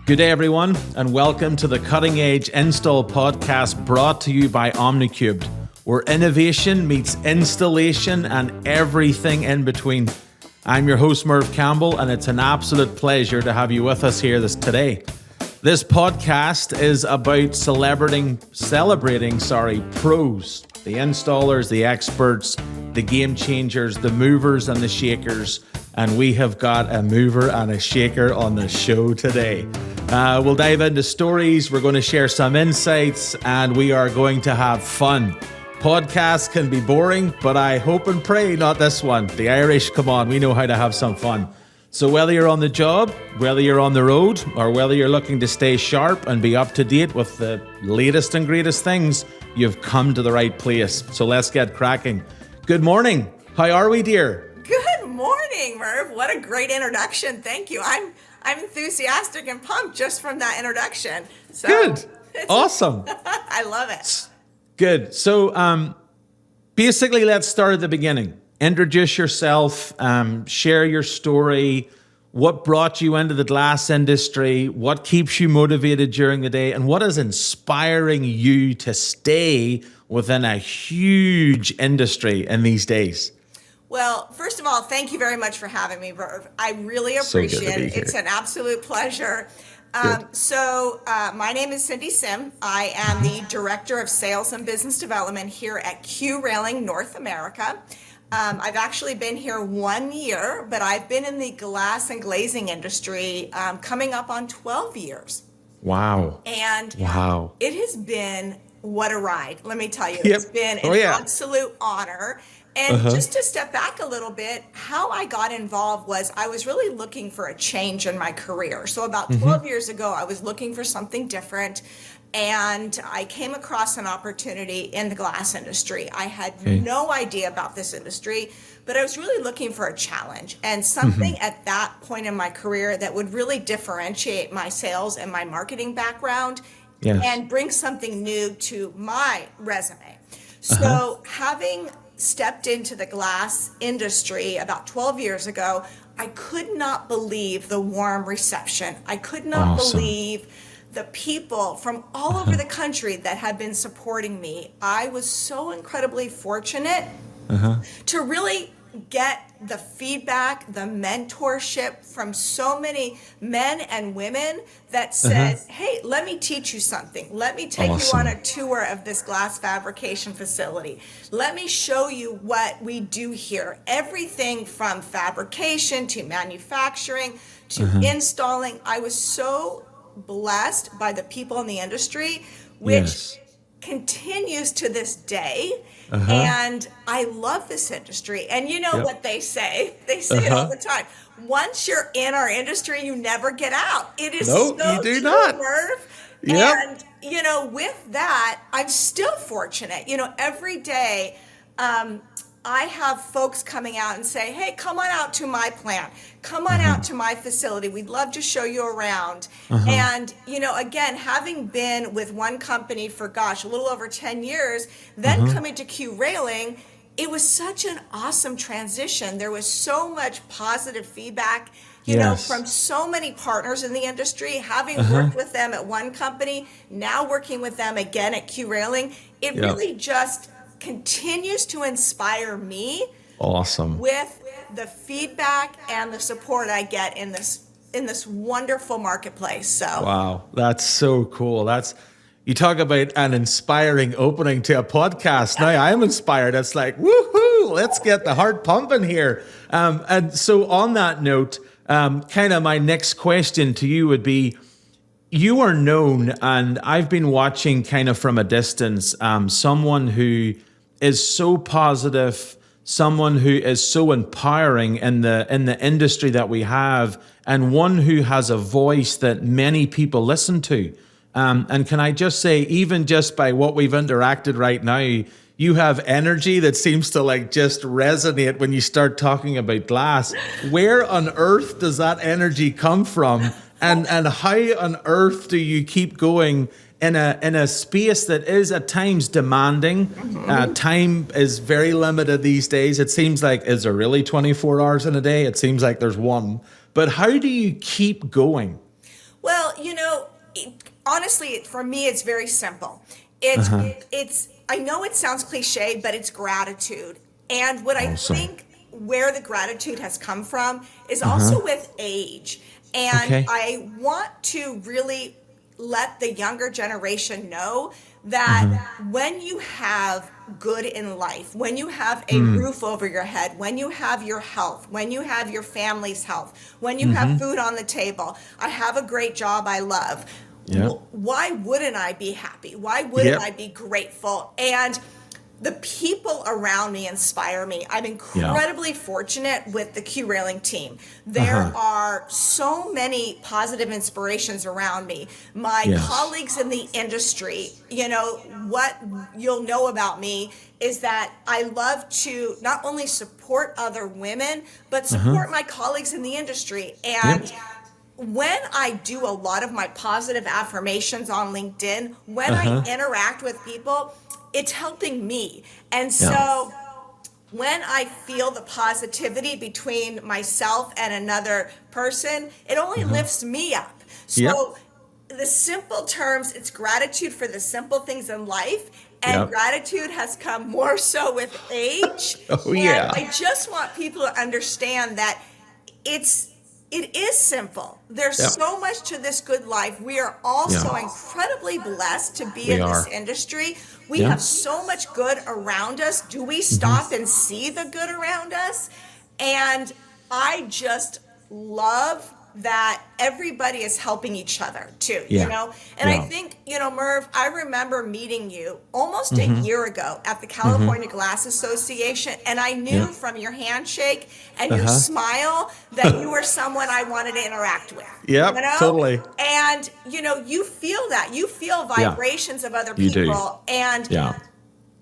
Good day, everyone, and welcome to the Cutting Edge Install Podcast brought to you by OmniCubed, where innovation meets installation and everything in between. I'm your host, Merv Campbell, and it's an absolute pleasure to have you with us here today. This podcast is about celebrating pros, the installers, the experts, the game changers, the movers and the shakers. And we have got a mover and a shaker on the show today. We'll dive into stories, we're going to share some insights, and we are going to have fun. Podcasts can be boring, but I hope and pray not this one. The Irish, come on, we know how to have some fun. So whether you're on the job, whether you're on the road, or whether you're looking to stay sharp and be up to date with the latest and greatest things, you've come to the right place. So let's get cracking. Good morning. How are we, dear? Good morning, Merv. What a great introduction. Thank you. I'm enthusiastic and pumped just from that introduction. So, good. Awesome. I love it. Good. So basically, let's start at the beginning. Introduce yourself, share your story, what brought you into the glass industry, what keeps you motivated during the day, and what is inspiring you to stay within a huge industry in these days. Well, first of all, thank you very much for having me, Merv. I really appreciate it. It's an absolute pleasure. My name is Syndi Sim. I am the Director of Sales and Business Development here at Q Railing North America. I've actually been here 1 year, but I've been in the glass and glazing industry coming up on 12 years. Wow. And it has been what a ride. Let me tell you, It's been an absolute honor. And just to step back a little bit, how I got involved was I was really looking for a change in my career. So about 12 years ago, I was looking for something different. And I came across an opportunity in the glass industry. I had no idea about this industry, but I was really looking for a challenge and something at that point in my career that would really differentiate my sales and my marketing background and bring something new to my resume. So having stepped into the glass industry about 12 years ago, I could not believe the warm reception. I could not believe the people from all over the country that had been supporting me. I was so incredibly fortunate to really get the feedback, the mentorship from so many men and women that said, hey, let me teach you something. Let me take you on a tour of this glass fabrication facility. Let me show you what we do here. Everything from fabrication to manufacturing to installing. I was so blessed by the people in the industry, which continues to this day. And I love this industry. And you know what they say? They say it all the time. Once you're in our industry, you never get out. It is so you do true, not. Merv. And, with that, I'm still fortunate. Every day, I have folks coming out and say, hey, come on out to my plant. Come on out to my facility. We'd love to show you around. And, again, having been with one company for, a little over 10 years, then coming to Q Railing, it was such an awesome transition. There was so much positive feedback, from so many partners in the industry, having worked with them at one company, now working with them again at Q Railing. It really just continues to inspire me with the feedback and the support I get in this wonderful marketplace. So wow, that's so cool. You talk about an inspiring opening to a podcast. Now I'm inspired. It's like, woohoo, let's get the heart pumping here. And so on that note, kind of my next question to you would be, you are known, and I've been watching kind of from a distance, someone who is so positive, someone who is so empowering in the industry that we have, and one who has a voice that many people listen to. And can I just say, even just by what we've interacted right now, you have energy that seems to just resonate when you start talking about glass. Where on earth does that energy come from? And how on earth do you keep going in a space that is at times demanding? Time is very limited these days. It seems like, is there really 24 hours in a day? It seems like there's one. But how do you keep going? Well, Well, honestly, for me, it's very simple. It's I know it sounds cliche, but it's gratitude. And what I Awesome. think where the gratitude has come from is also with age. And Okay. I want to really let the younger generation know that when you have good in life, when you have a roof over your head, when you have your health, when you have your family's health, when you have food on the table, I have a great job I love. Yep. Why wouldn't I be happy? Why wouldn't Yep. I be grateful? And the people around me inspire me. I'm incredibly fortunate with the Q Railing team. There are so many positive inspirations around me. My colleagues in the industry, what you'll know about me is that I love to not only support other women, but support my colleagues in the industry. And when I do a lot of my positive affirmations on LinkedIn, when I interact with people, it's helping me. And so when I feel the positivity between myself and another person, it only lifts me up. So the simple terms, it's gratitude for the simple things in life. And gratitude has come more so with age. And I just want people to understand that it is simple. There's so much to this good life. We are all so incredibly blessed to be in this industry. We have so much good around us. Do we stop and see the good around us? And I just love that everybody is helping each other too, And I think, Merv, I remember meeting you almost a year ago at the California Glass Association, and I knew from your handshake and your smile that you were someone I wanted to interact with. Totally. And, you feel that. You feel vibrations of other people. And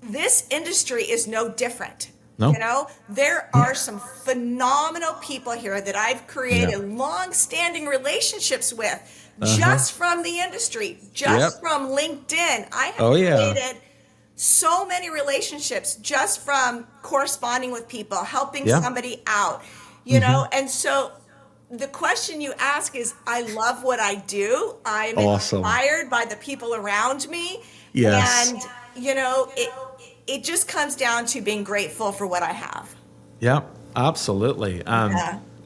this industry is no different. No. There are some phenomenal people here that I've created long-standing relationships with just from the industry, just from LinkedIn. I have created so many relationships just from corresponding with people, helping somebody out, and so the question you ask is, I love what I do. I'm inspired by the people around me. And, it just comes down to being grateful for what I have. Yeah, absolutely.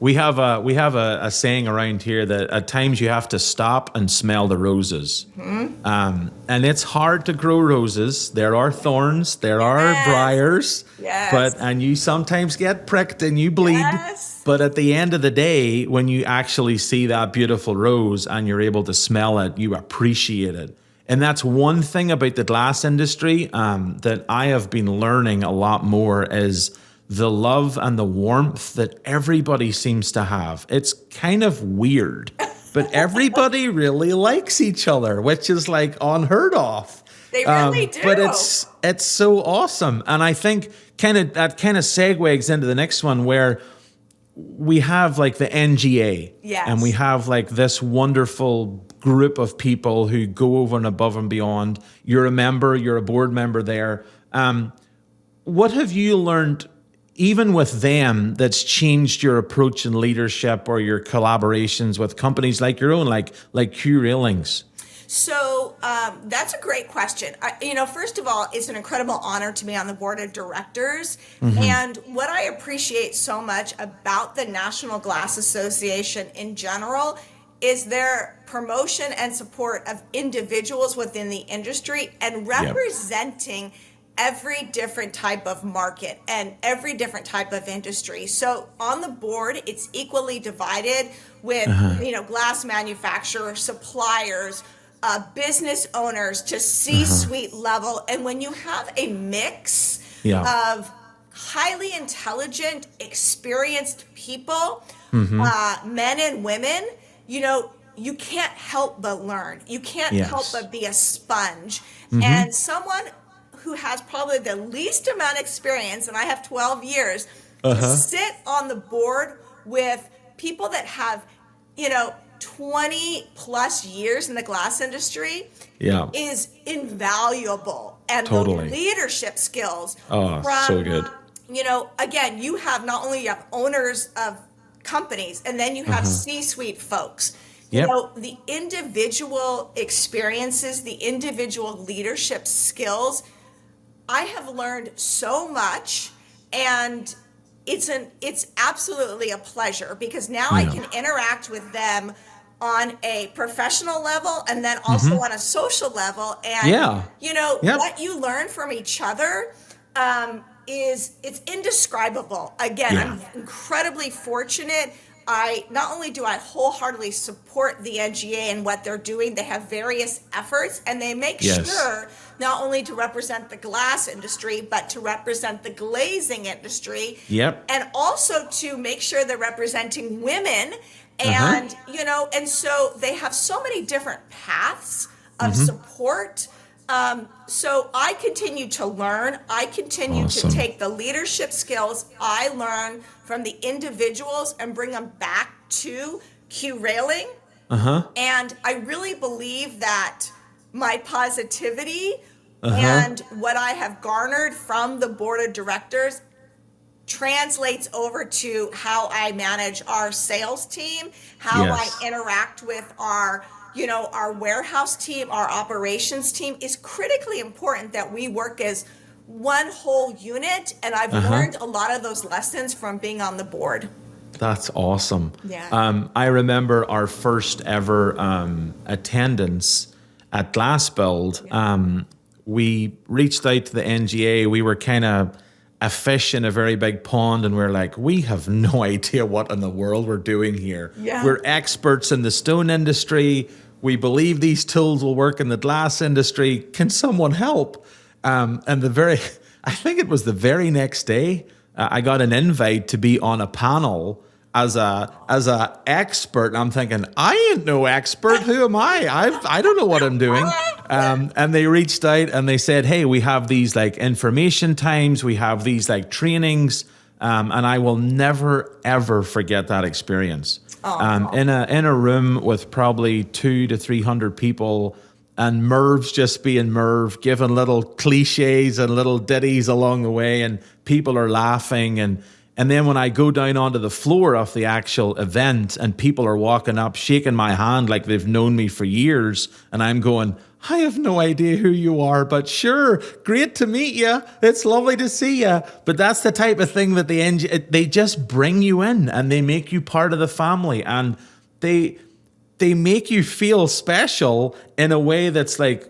We have a saying around here that at times you have to stop and smell the roses. And it's hard to grow roses. There are thorns, there are briars, and you sometimes get pricked and you bleed. But at the end of the day, when you actually see that beautiful rose and you're able to smell it, you appreciate it. And that's one thing about the glass industry that I have been learning a lot more is the love and the warmth that everybody seems to have. It's kind of weird, but everybody really likes each other, which is like unheard of. They really do. But it's so awesome. And I think that kind of segues into the next one where we have like the NGA. And we have like this wonderful group of people who go over and above and beyond. You're a member, you're a board member there. What have you learned, even with them, that's changed your approach in leadership or your collaborations with companies like your own, like Q Railings? So that's a great question. First of all, it's an incredible honor to be on the board of directors. And what I appreciate so much about the National Glass Association in general is their promotion and support of individuals within the industry and representing every different type of market and every different type of industry. So on the board, it's equally divided with, glass manufacturers, suppliers, business owners to C-suite level. And when you have a mix of highly intelligent, experienced people, men and women, you can't help but learn. You can't help but be a sponge. And someone who has probably the least amount of experience, and I have 12 years, to sit on the board with people that have, 20 plus years in the glass industry is invaluable. And the leadership skills from, so good. Again, you have not only owners of companies, and then you have C-suite folks. Yep. The individual experiences, the individual leadership skills, I have learned so much, and it's absolutely a pleasure because now I can interact with them on a professional level and then also on a social level. And what you learn from each other it's indescribable. Again, I'm incredibly fortunate. Not only do I wholeheartedly support the NGA and what they're doing, they have various efforts, and they make sure not only to represent the glass industry, but to represent the glazing industry. And also to make sure they're representing women. And, and so they have so many different paths of support. So I continue to learn. I continue to take the leadership skills I learn from the individuals and bring them back to Q Railing. And I really believe that my positivity and what I have garnered from the board of directors translates over to how I manage our sales team, how I interact with our warehouse team, our operations team. Is critically important that we work as one whole unit. And I've learned a lot of those lessons from being on the board. That's awesome. Yeah. I remember our first ever attendance at Glass Build. We reached out to the NGA. We were kind of a fish in a very big pond, and we're like, we have no idea what in the world we're doing here. We're experts in the stone industry. We believe these tools will work in the glass industry. Can someone help? And I think it was the very next day, I got an invite to be on a panel as a expert. And I'm thinking, I ain't no expert. Who am I? I don't know what I'm doing. And they reached out and they said, hey, we have these like information times. We have these like trainings. And I will never, ever forget that experience. In a room with probably 200 to 300 people, and Merv's just being Merv, giving little cliches and little ditties along the way, and people are laughing. And then when I go down onto the floor of the actual event and people are walking up, shaking my hand like they've known me for years, and I'm going, I have no idea who you are, but sure, great to meet you. It's lovely to see you. But that's the type of thing that they just bring you in and they make you part of the family, and they make you feel special in a way that's like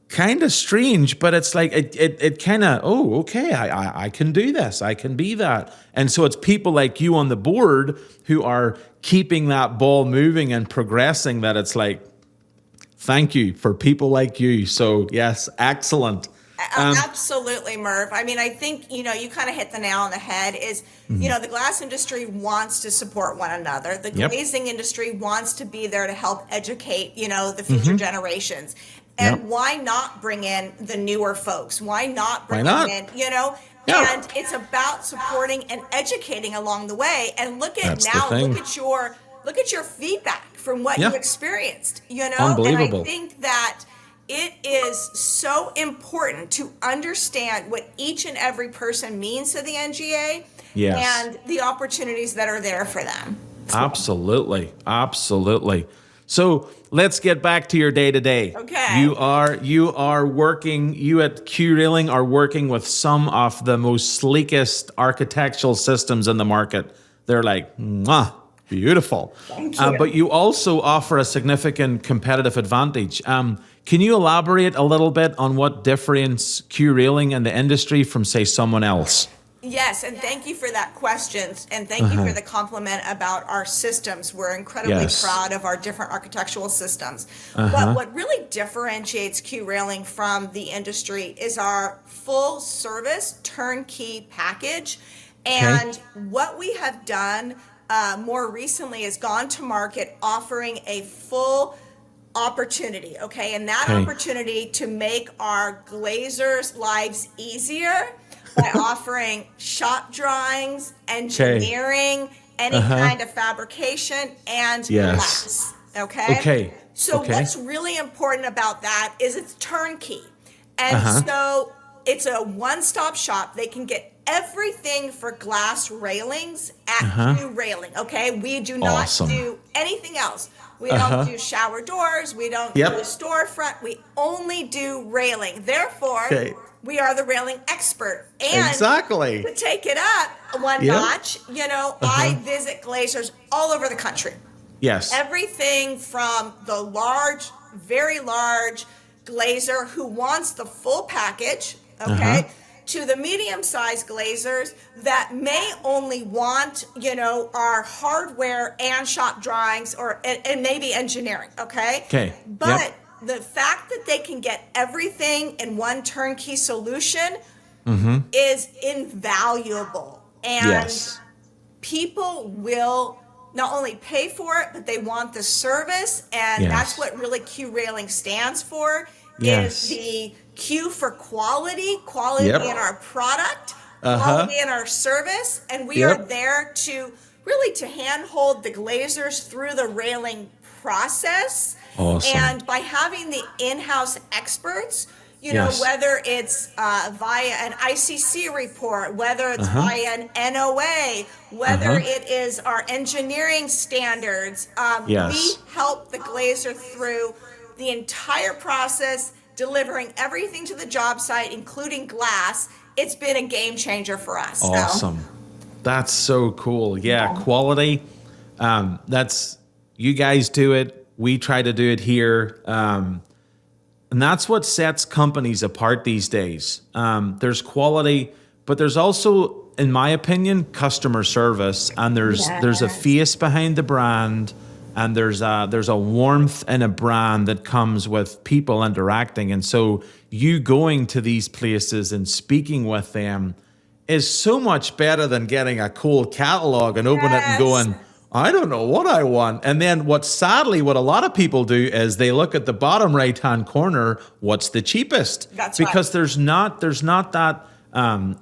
kind of strange, but it's like it kind of, oh, okay, I can do this, I can be that. And so it's people like you on the board who are keeping that ball moving and progressing, that it's like, thank you for people like you. So yes, excellent. Absolutely, Merv. I mean, I think, you kind of hit the nail on the head is, the glass industry wants to support one another. The glazing industry wants to be there to help educate, the future generations. And why not bring in the newer folks? Why not bring them in, And it's about supporting and educating along the way. And look at your feedback from what you experienced, Unbelievable. And I think that it is so important to understand what each and every person means to the NGA and the opportunities that are there for them. Absolutely. So let's get back to your day-to-day. Okay. You are working, you at Q Railing are working with some of the most sleekest architectural systems in the market. They're like, mwah, beautiful. Thank you. But you also offer a significant competitive advantage. Can you elaborate a little bit on what differentiates Q Railing in the industry from, say, someone else? Yes, and thank you for that question, and thank you for the compliment about our systems. We're incredibly proud of our different architectural systems. But what really differentiates Q Railing from the industry is our full service turnkey package. And what we have done more recently is gone to market offering a full opportunity, and that opportunity to make our glazers' lives easier by offering shop drawings, engineering, any kind of fabrication, and glass. So what's really important about that is it's turnkey. And so it's a one-stop shop. They can get everything for glass railings at Q Railing. Okay, we do not do anything else. We don't do shower doors. We don't do storefront. We only do railing. Therefore, we are the railing expert. And to take it up one notch, I visit glazers all over the country. Yes. Everything from the large, very large glazer who wants the full package, to the medium-sized glazers that may only want, our hardware and shop drawings and maybe engineering, okay? But the fact that they can get everything in one turnkey solution is invaluable. And people will not only pay for it, but they want the service. And that's what really Q Railing stands for, is the Q for quality in our product, quality in our service. And we are there to handhold the glazers through the railing process. Awesome. And by having the in-house experts, whether it's via an ICC report, whether it's via an NOA, whether it is our engineering standards, we help the glazer through the entire process, delivering everything to the job site, including glass. It's been a game changer for us. Awesome. So. That's so cool. Yeah, quality. That's, you guys do it. We try to do it here. And that's what sets companies apart these days. There's quality, but there's also, in my opinion, customer service. And there's a face behind the brand. And there's a warmth in a brand that comes with people interacting. And so you going to these places and speaking with them is so much better than getting a cool catalog and open it and going, I don't know what I want. And then what a lot of people do is they look at the bottom right-hand corner, what's the cheapest? That's because there's not that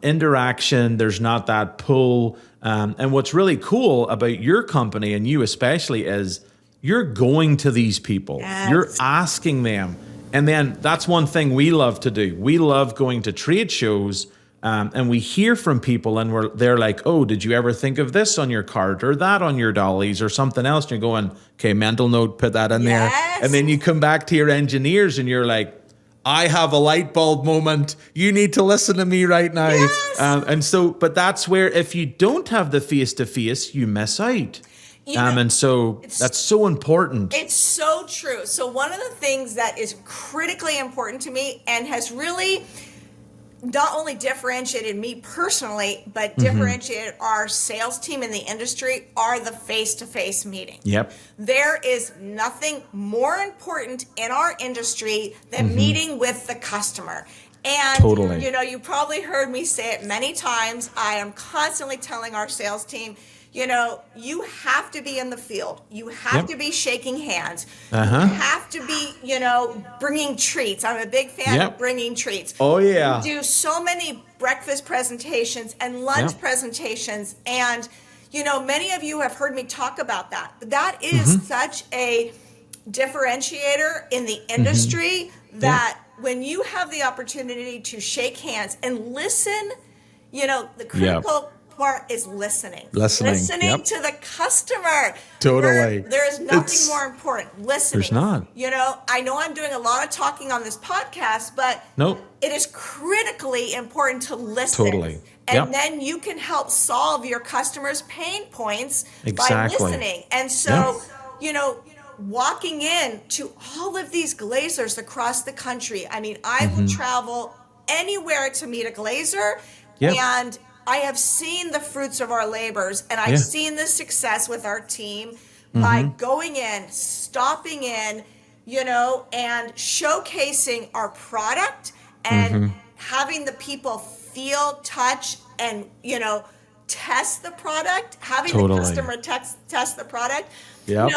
interaction, there's not that pull. And what's really cool about your company, and you especially, is you're going to these people. You're asking them. And then that's one thing we love to do. We love going to trade shows, and we hear from people, and they're like, oh, did you ever think of this on your cart or that on your dollies or something else? And you're going, okay, mental note, put that in there. And then you come back to your engineers and you're like, I have a light bulb moment. You need to listen to me right now. But that's where, if you don't have the face-to-face, you miss out. And so that's so important. It's so true. So one of the things that is critically important to me and has really not only differentiated me personally, but differentiated our sales team in the industry are the face-to-face meeting. There is nothing more important in our industry than meeting with the customer. And, you probably heard me say it many times. I am constantly telling our sales team, you have to be in the field. You have to be shaking hands. You have to be, bringing treats. I'm a big fan of bringing treats. Oh, yeah. We do so many breakfast presentations and lunch presentations. And, many of you have heard me talk about that. But that is such a differentiator in the industry that when you have the opportunity to shake hands and listen, the critical part is listening to the customer. Totally. There is nothing more important. Listening. There's not. I know I'm doing a lot of talking on this podcast, but it is critically important to listen. Totally. And then you can help solve your customers' pain points by listening. And so, walking in to all of these glazers across the country, I mean, I will travel anywhere to meet a glazer, and I have seen the fruits of our labors, and I've seen the success with our team by going in, stopping in, and showcasing our product and having the people feel, touch, and, test the product, having the customer test the product.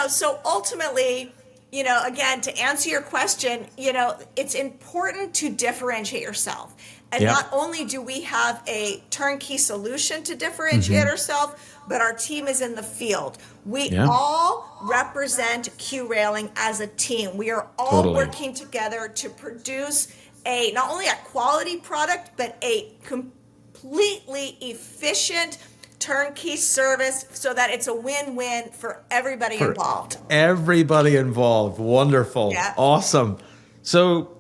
So ultimately, again, to answer your question, it's important to differentiate yourself. And not only do we have a turnkey solution to differentiate ourselves, but our team is in the field. We all represent Q Railing as a team. We are all working together to produce not only a quality product, but a completely efficient turnkey service so that it's a win-win for everybody involved. Everybody involved. Wonderful. Yeah. Awesome. So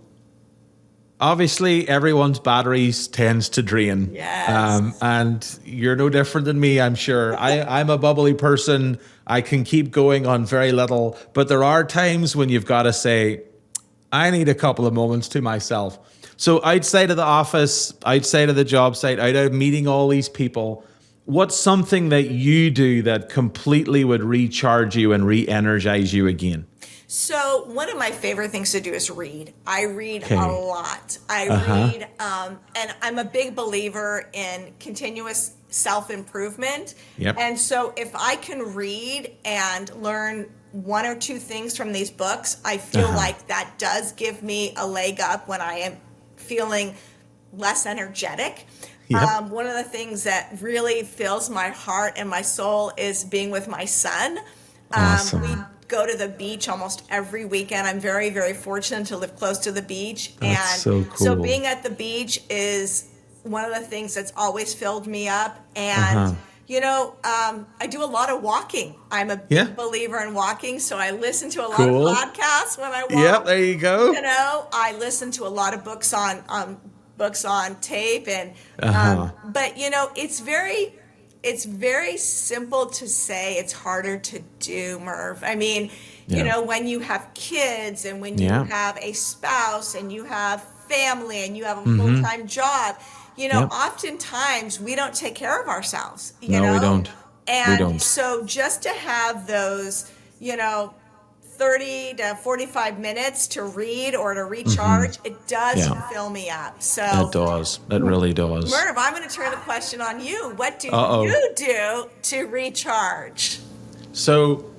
obviously everyone's batteries tends to drain. Yes. And you're no different than me, I'm sure. I'm a bubbly person. I can keep going on very little, but there are times when you've got to say, I need a couple of moments to myself. So outside of the office, outside of the job site, out of meeting all these people, what's something that you do that completely would recharge you and re-energize you again? So one of my favorite things to do is read. I read a lot. I read, and I'm a big believer in continuous self-improvement. Yep. And so if I can read and learn one or two things from these books, I feel like that does give me a leg up when I am feeling less energetic. Yep. One of the things that really fills my heart and my soul is being with my son. Awesome. We go to the beach almost every weekend. I'm very, very fortunate to live close to the beach. That's and so cool. So being at the beach is one of the things that's always filled me up. And, I do a lot of walking. I'm a big believer in walking. So I listen to a lot of podcasts when I walk. Yep, there you go. I listen to a lot of books on tape. And but, it's very simple to say. It's harder to do, Merv. I mean, when you have kids and when you have a spouse and you have family and you have a full-time job, oftentimes we don't take care of ourselves. No, we don't. And so just to have those, 30 to 45 minutes to read or to recharge, it does fill me up. So it does. It really does. Merv, I'm going to turn the question on you. What do you do to recharge? So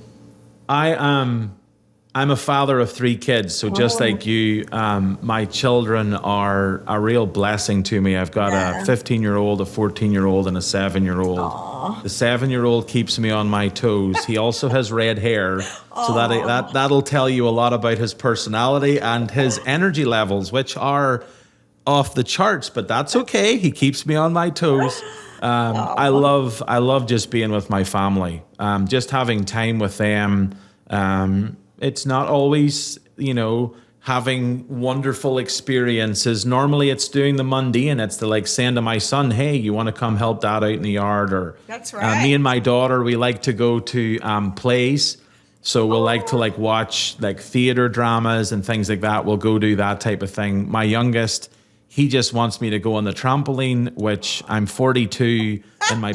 I'm a father of 3 kids. So just like you, my children are a real blessing to me. I've got a 15-year-old, a 14-year-old, and a 7-year-old. The 7-year-old keeps me on my toes. He also has red hair. So that'll tell you a lot about his personality and his energy levels, which are off the charts, but that's okay. He keeps me on my toes. I love just being with my family, just having time with them. It's not always, having wonderful experiences. Normally it's doing the mundane. It's saying to my son, hey, you want to come help dad out in the yard? Or that's right. Me and my daughter, we like to go to plays. So we'll like to watch theater dramas and things like that. We'll go do that type of thing. My youngest, he just wants me to go on the trampoline, which I'm 42 and my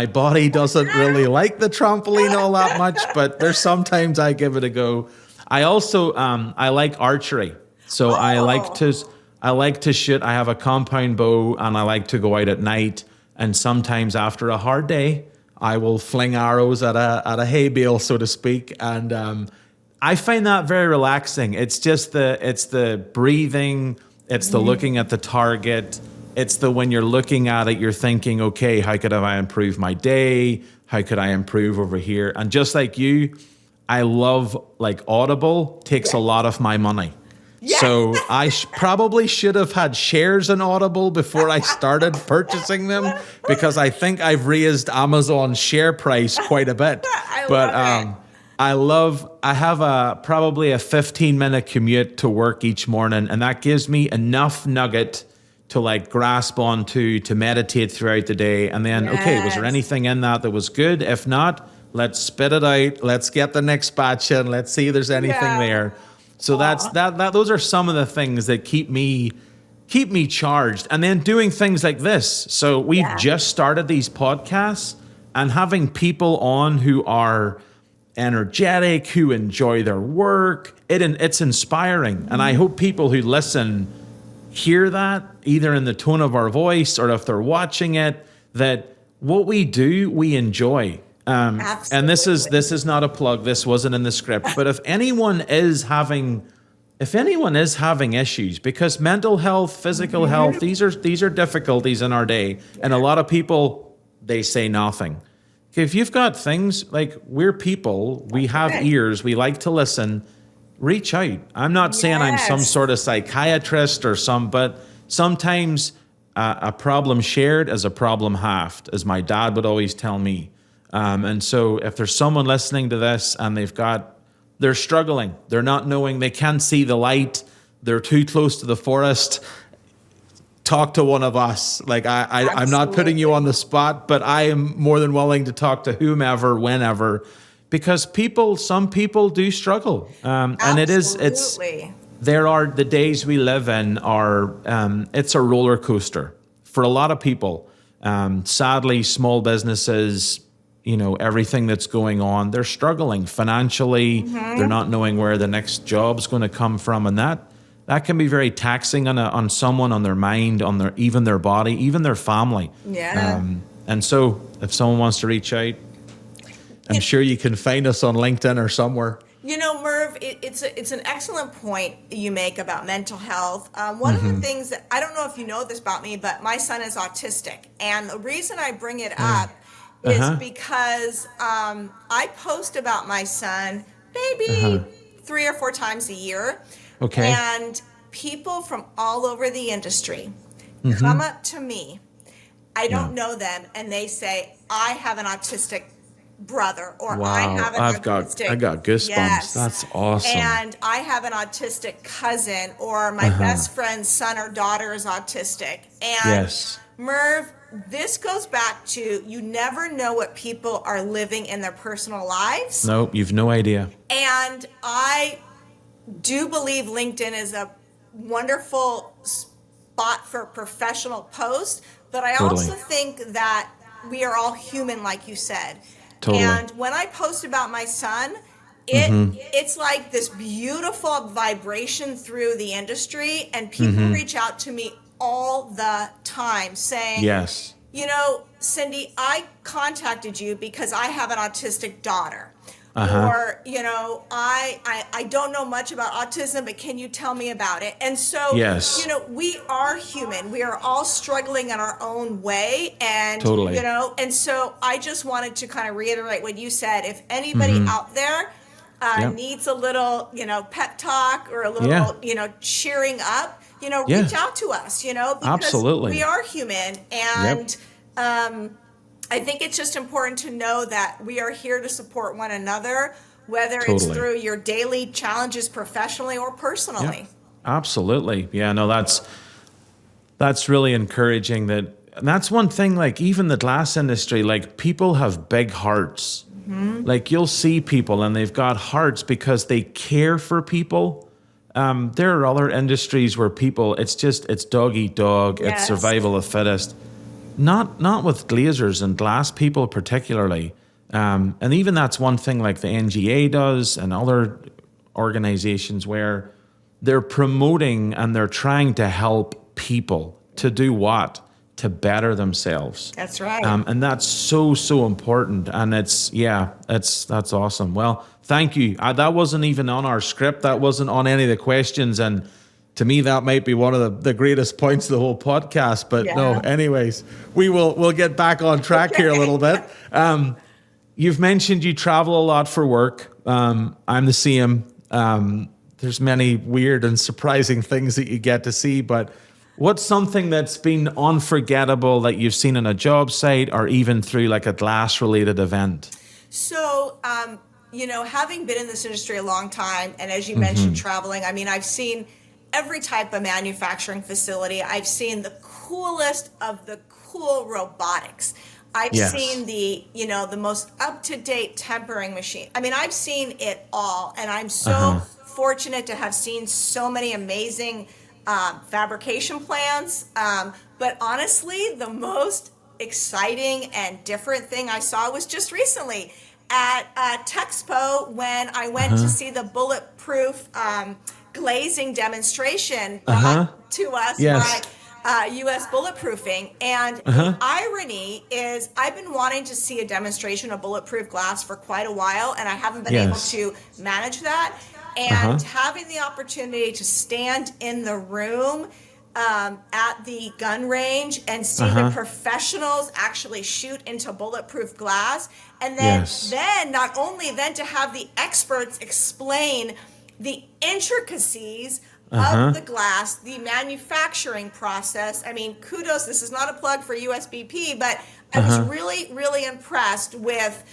body doesn't really like the trampoline all that much, but there's sometimes I give it a go. I also, I like archery. So I like to shoot. I have a compound bow and I like to go out at night. And sometimes after a hard day, I will fling arrows at a hay bale, so to speak. And I find that very relaxing. It's just the breathing. It's the looking at the target. It's the when you're looking at it, you're thinking, okay, how could I improve my day? How could I improve over here? And just like you, I love Audible takes a lot of my money. Yeah. So I probably should have had shares in Audible before I started purchasing them, because I think I've raised Amazon's share price quite a bit. I have probably a 15-minute commute to work each morning, and that gives me enough nugget to grasp onto, to meditate throughout the day. And then, okay, was there anything in that was good? If not, let's spit it out. Let's get the next batch in. Let's see if there's anything there. So those are some of the things that keep me charged. And then doing things like this. So we've just started these podcasts, and having people on who are energetic, who enjoy their work, it's inspiring. And I hope people who listen hear that, either in the tone of our voice or if they're watching it, that what we do, we enjoy. And this is not a plug. This wasn't in the script. But if anyone is having issues, because mental health, physical health, these are difficulties in our day, and a lot of people, they say nothing. If you've got things we're people, we have ears, we like to listen, reach out. I'm not saying I'm some sort of psychiatrist but sometimes a problem shared is a problem halved, as my dad would always tell me. And so if there's someone listening to this and they're struggling, they're not knowing, they can't see the light, they're too close to the forest, talk to one of us. Like I'm not putting you on the spot, but I am more than willing to talk to whomever, whenever, because some people do struggle. And the days we live in it's a roller coaster for a lot of people. Sadly, small businesses, everything that's going on, they're struggling financially. Mm-hmm. They're not knowing where the next job's going to come from. And that can be very taxing on someone, on their mind, on even their body, even their family. Yeah. And so if someone wants to reach out, I'm sure you can find us on LinkedIn or somewhere. Merv, it's an excellent point you make about mental health. One of the things that, I don't know if you know this about me, but my son is autistic. And the reason I bring it up is because I post about my son maybe 3 or 4 times a year. Okay. And people from all over the industry come up to me. I don't know them, and they say, I have an autistic brother, or I have an autistic. I got goosebumps. Yes. That's awesome. And I have an autistic cousin, or my best friend's son or daughter is autistic. And Merv, this goes back to, you never know what people are living in their personal lives. Nope, you've no idea. And I do believe LinkedIn is a wonderful spot for professional posts, but I also think that we are all human, like you said. Totally. And when I post about my son, it's like this beautiful vibration through the industry, and people reach out to me all the time saying, yes, Syndi, I contacted you because I have an autistic daughter. Or, I don't know much about autism, but can you tell me about it? And so, we are human. We are all struggling in our own way. And, and so I just wanted to kind of reiterate what you said. If anybody out there needs a little, pep talk or a little, cheering up, reach out to us, because absolutely, we are human. And, I think it's just important to know that we are here to support one another, whether it's through your daily challenges professionally or personally. Yep. Absolutely. Yeah, no, that's really encouraging. And that's one thing, like even the glass industry, like people have big hearts. Like you'll see people and they've got hearts because they care for people. There are other industries where people, it's dog eat dog, it's survival of fittest. Not with glazers and glass people particularly. And even that's one thing like the NGA does and other organizations where they're promoting and they're trying to help people to do what? To better themselves. That's right. And that's so important. And that's awesome. Well, thank you. That wasn't even on our script. That wasn't on any of the questions. And to me, that might be one of the greatest points of the whole podcast. But no, anyways, we'll get back on track here a little bit. You've mentioned you travel a lot for work. I'm the same. There's many weird and surprising things that you get to see. But what's something that's been unforgettable that you've seen on a job site or even through like a glass-related event? So, having been in this industry a long time, and as you mentioned, traveling, I mean, I've seen every type of manufacturing facility. I've seen the coolest of the cool robotics. I've seen the most up-to-date tempering machine. I mean, I've seen it all, and I'm so fortunate to have seen so many amazing fabrication plans. But honestly, the most exciting and different thing I saw was just recently at Texpo when I went to see the bulletproof glazing demonstration brought to us by U.S. Bulletproofing. And the irony is I've been wanting to see a demonstration of bulletproof glass for quite a while, and I haven't been able to manage that. And having the opportunity to stand in the room at the gun range and see the professionals actually shoot into bulletproof glass, and then not only then to have the experts explain the intricacies of the glass, the manufacturing process. I mean, kudos. This is not a plug for USBP, but I was really, really impressed with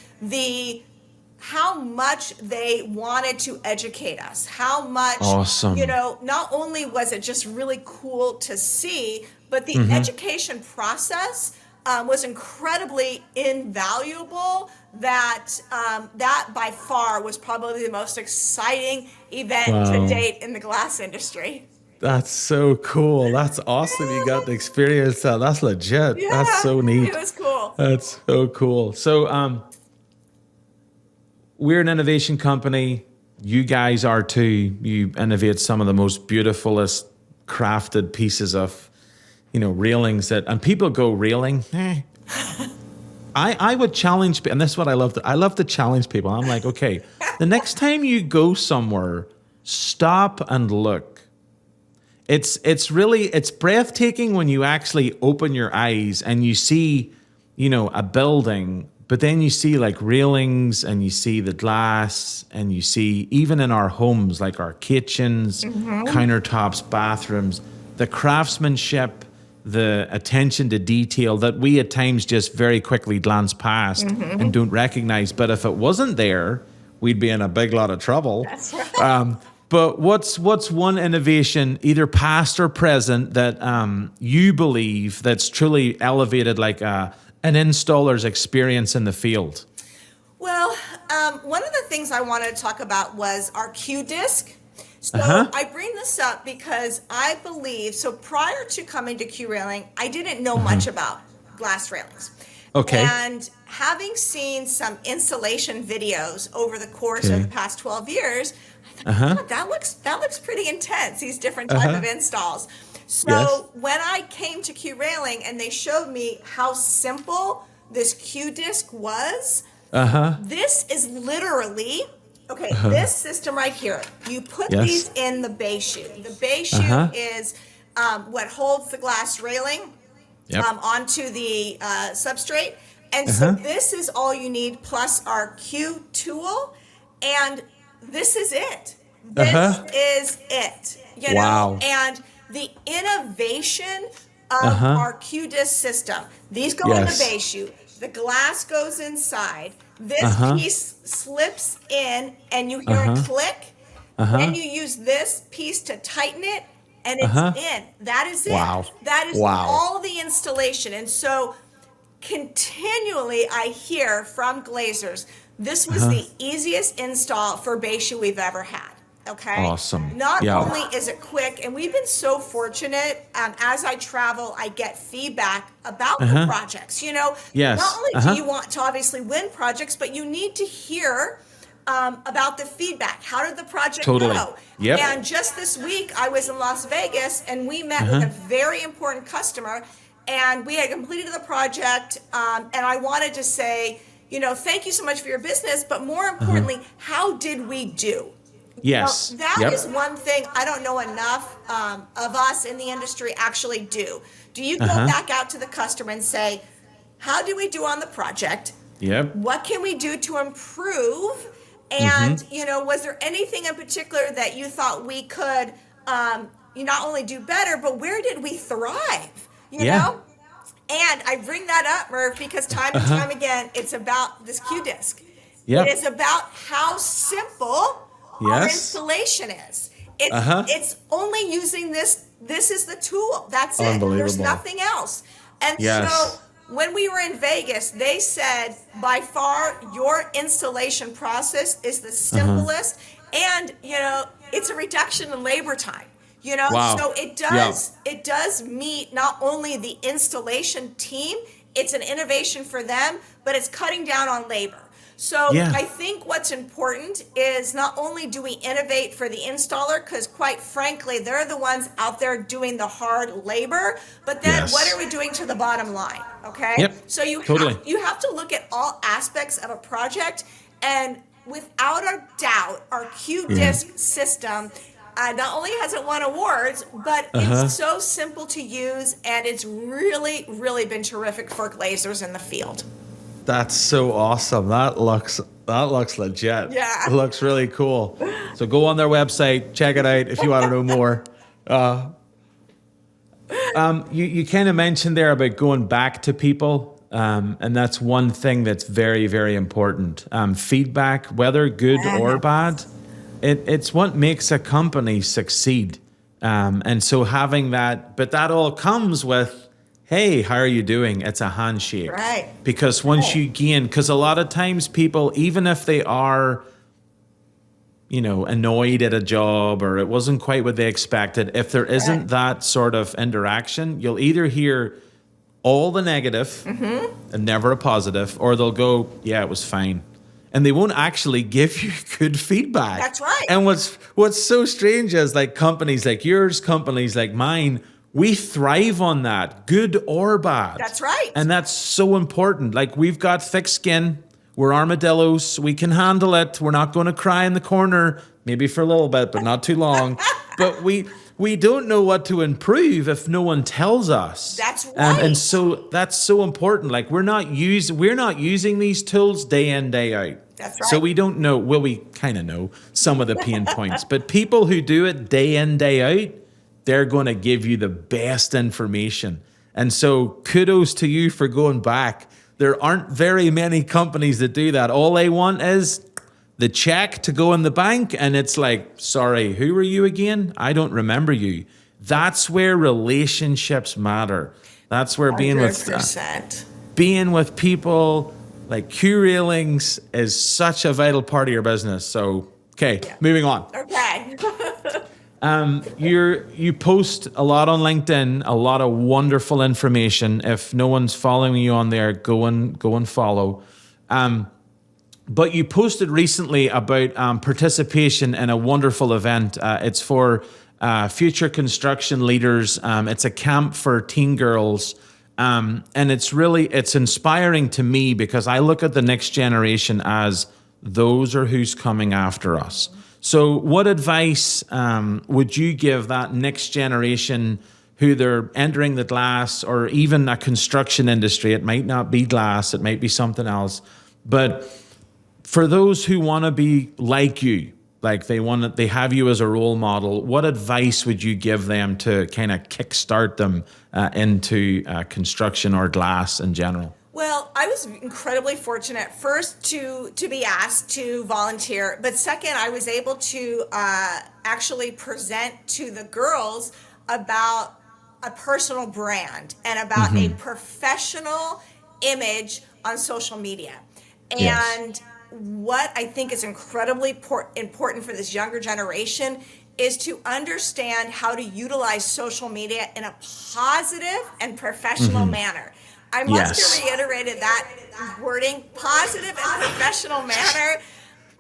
how much they wanted to educate us, how much, awesome. Not only was it just really cool to see, but the education process was incredibly invaluable. That by far was probably the most exciting event to date in the glass industry. That's so cool. That's awesome. You got to experience that. That's legit. Yeah, that's so neat. It was cool. That's so cool. So we're an innovation company. You guys are too. You innovate some of the most beautifulest crafted pieces of, railings and people go railing. I would challenge, and this is what I love. I love to challenge people. I'm like, okay, the next time you go somewhere, stop and look. It's breathtaking when you actually open your eyes and you see, a building, but then you see like railings and you see the glass and you see even in our homes, like our kitchens, countertops, bathrooms, the craftsmanship, the attention to detail that we at times just very quickly glance past and don't recognize. But if it wasn't there, we'd be in a big lot of trouble. That's right. But what's one innovation, either past or present, that you believe that's truly elevated like an installer's experience in the field? Well, one of the things I wanted to talk about was our Q disc. So I bring this up because I believe, so prior to coming to Q Railing, I didn't know much about glass railings. Okay. And having seen some installation videos over the course of the past 12 years, I thought, that looks pretty intense, these different type of installs. So when I came to Q Railing and they showed me how simple this Q disc was, this is literally, this system right here. You put these in the bay chute. The bay chute is what holds the glass railing onto the substrate. And so this is all you need, plus our Q tool. And this is it. This is it. Wow. And the innovation of our Q disc system. These go in the bay chute. The glass goes inside. This piece slips in, and you hear a click. Then you use this piece to tighten it, and it's in. That is it. Wow. That is all the installation. And so continually I hear from glazers, this was the easiest install for bay chute we've ever had. Okay. Awesome. Not only is it quick, and we've been so fortunate. As I travel, I get feedback about the projects. Yes. Not only do you want to obviously win projects, but you need to hear about the feedback. How did the project go? Yep. And just this week, I was in Las Vegas, and we met with a very important customer, and we had completed the project. And I wanted to say, thank you so much for your business, but more importantly, how did we do? Yes. That is one thing I don't know enough of us in the industry actually do. Do you go back out to the customer and say, how did we do on the project? Yep. What can we do to improve? And, was there anything in particular that you thought we could not only do better, but where did we thrive? You know? And I bring that up, Merv, because time and time again, it's about this Q disc. It is about how simple our installation is. It's only using this. This is the tool. That's it. There's nothing else. And so when we were in Vegas, they said by far your installation process is the simplest, and it's a reduction in labor time. So it does meet not only the installation team, it's an innovation for them, but it's cutting down on labor. So I think what's important is not only do we innovate for the installer, because quite frankly, they're the ones out there doing the hard labor, but then what are we doing to the bottom line? Okay. So you have to look at all aspects of a project, and without a doubt, our Q disc system not only has it won awards, but it's so simple to use, and it's really, really been terrific for glazers in the field. That's so awesome. That looks legit. Yeah. It looks really cool. So go on their website, check it out if you want to know more. You kind of mentioned there about going back to people, and that's one thing that's very, very important. Feedback, whether good or bad, it's what makes a company succeed. And so having that, but that all comes with, hey, how are you doing? It's a handshake. Right. Because once you gain, because a lot of times people, even if they are, annoyed at a job or it wasn't quite what they expected, if there isn't that sort of interaction, you'll either hear all the negative and never a positive, or they'll go, yeah, it was fine. And they won't actually give you good feedback. That's right. And what's so strange is like companies like yours, companies like mine, we thrive on that, good or bad. That's right. And that's so important. Like we've got thick skin. We're armadillos. We can handle it. We're not going to cry in the corner, maybe for a little bit, but not too long. But we don't know what to improve if no one tells us. That's right. And so that's so important. Like we're not using these tools day in, day out. That's right. So we don't know. Well, we kind of know some of the pain points, but people who do it day in, day out, they're going to give you the best information. And so kudos to you for going back. There aren't very many companies that do that. All they want is the check to go in the bank. And it's like, sorry, who are you again? I don't remember you. That's where relationships matter. That's where 100%. Being with people, like Q railings is such a vital part of your business. So, okay, moving on. Okay. You post a lot on LinkedIn, a lot of wonderful information. If no one's following you on there, go and follow. But you posted recently about participation in a wonderful event. It's for future construction leaders. It's a camp for teen girls. And it's inspiring to me because I look at the next generation as those are who's coming after us. So what advice would you give that next generation who they're entering the glass or even a construction industry? It might not be glass, it might be something else. But for those who want to be like you, like they have you as a role model, what advice would you give them to kind of kickstart them into construction or glass in general? Well, I was incredibly fortunate, first to be asked to volunteer, but second, I was able to actually present to the girls about a personal brand and about a professional image on social media. And what I think is incredibly important for this younger generation is to understand how to utilize social media in a positive and professional manner. I must have reiterated that wording, positive and professional manner,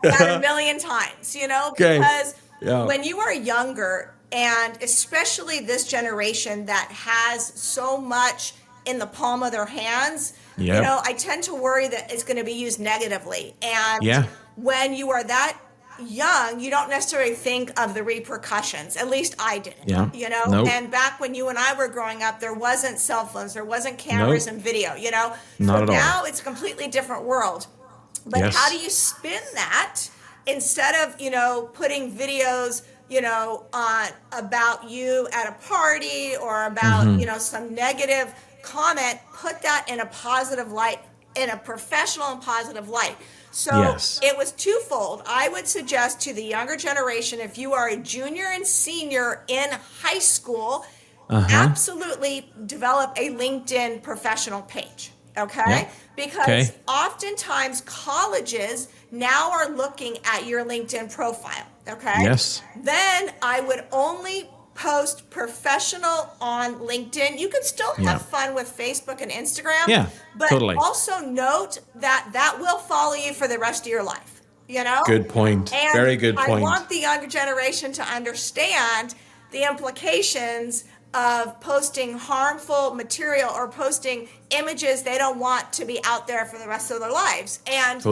about a million times, because when you are younger, and especially this generation that has so much in the palm of their hands, I tend to worry that it's going to be used negatively. And when you are that young, you don't necessarily think of the repercussions. At least I didn't, Nope. And back when you and I were growing up, there wasn't cell phones, there wasn't cameras and video, Not so at all. now it's a completely different world. But how do you spin that instead of, putting videos, on about you at a party or about, some negative comment, put that in a positive light, in a professional and positive light. So it was twofold. I would suggest to the younger generation, if you are a junior and senior in high school, absolutely develop a LinkedIn professional page. Okay? Because oftentimes colleges now are looking at your LinkedIn profile. Okay? Yes. Then I would only post professional on LinkedIn. You can still have fun with Facebook and Instagram, but also note that will follow you for the rest of your life. Good point. And very good point. I want the younger generation to understand the implications of posting harmful material or posting images they don't want to be out there for the rest of their lives. And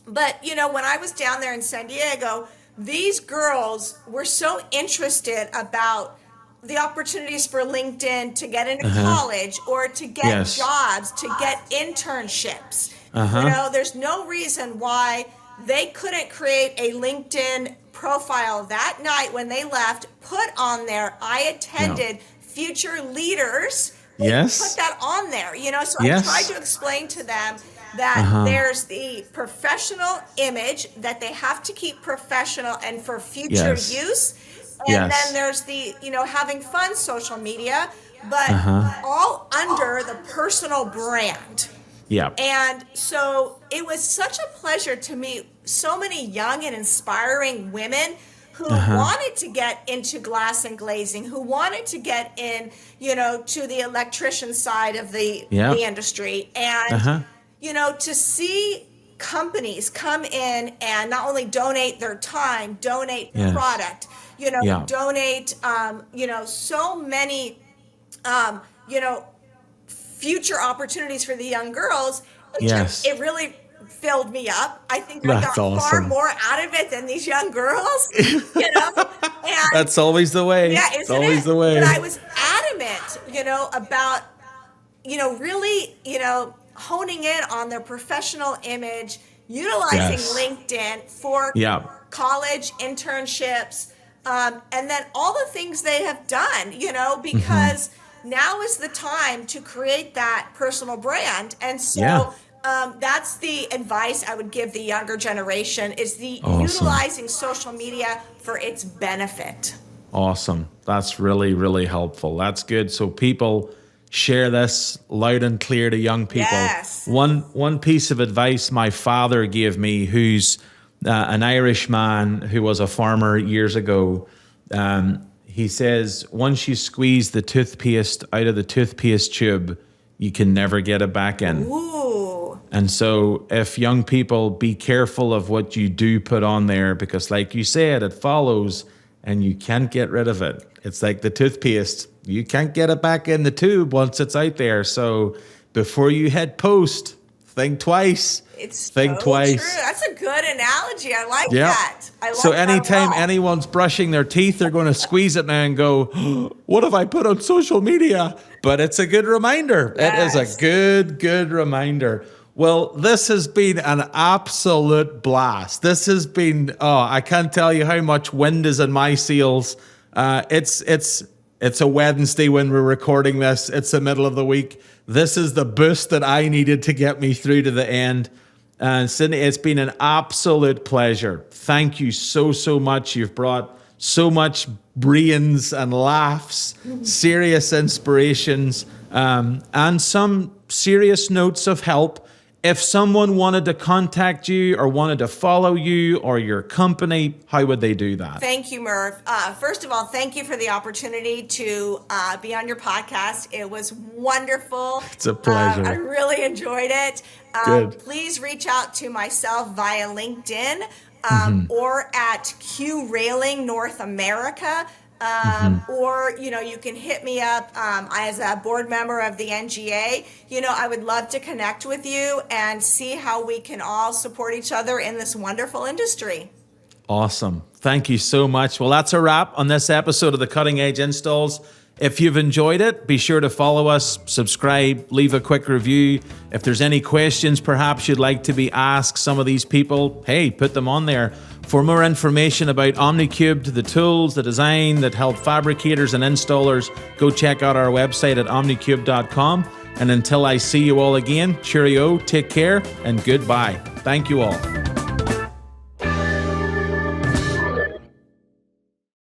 but when I was down there in San Diego, these girls were so interested about the opportunities for LinkedIn to get into college or to get jobs, to get internships. There's no reason why they couldn't create a LinkedIn profile that night when they left, put on there, I attended Future Leaders. Yes. Put that on there, so Yes. I tried to explain to them that there's the professional image that they have to keep professional and for future use. And then there's the, having fun social media, but all under the personal brand. Yeah. And so it was such a pleasure to meet so many young and inspiring women who wanted to get into glass and glazing, who wanted to get in, to the electrician side of the industry. And, to see companies come in and not only donate their time, donate product, donate, so many, future opportunities for the young girls. It really filled me up. I think I got far more out of it than these young girls, And that's always the way. Yeah, it's always the way. But I was adamant, about, really, honing in on their professional image, utilizing LinkedIn for college internships, and then all the things they have done, because now is the time to create that personal brand. And so that's the advice I would give the younger generation, is the utilizing social media for its benefit. Awesome. That's really, really helpful. That's good. So people share this loud and clear to young people. Yes. One piece of advice my father gave me, who's an Irish man who was a farmer years ago, he says, once you squeeze the toothpaste out of the toothpaste tube, you can never get it back in. Ooh. And so if young people, be careful of what you do put on there, because like you said, it follows and you can't get rid of it. It's like the toothpaste. You can't get it back in the tube once it's out there. So before you hit post, think twice. Think twice. True. That's a good analogy. I like that. So anytime anyone's brushing their teeth, they're going to squeeze it now and go, what have I put on social media? But it's a good reminder. It is a good reminder. Well, this has been an absolute blast. This has been, I can't tell you how much wind is in my sails. It's a Wednesday when we're recording this. It's the middle of the week. This is the boost that I needed to get me through to the end. And Sydni, it's been an absolute pleasure. Thank you so much. You've brought so much brains and laughs, serious inspirations, and some serious notes of help. If someone wanted to contact you or wanted to follow you or your company, how would they do that? Thank you, Merv. First of all, thank you for the opportunity to be on your podcast. It was wonderful. It's a pleasure. I really enjoyed it. Good. Please reach out to myself via LinkedIn or at Q Railing North America. Or, you can hit me up as a board member of the NGA. I would love to connect with you and see how we can all support each other in this wonderful industry. Awesome. Thank you so much. Well, that's a wrap on this episode of the Cutting Edge Installs. If you've enjoyed it, be sure to follow us, subscribe, leave a quick review. If there's any questions perhaps you'd like to be asked some of these people, hey, put them on there. For more information about OmniCubed, the tools, the design that help fabricators and installers, go check out our website at omnicubed.com. And until I see you all again, cheerio, take care, and goodbye. Thank you all.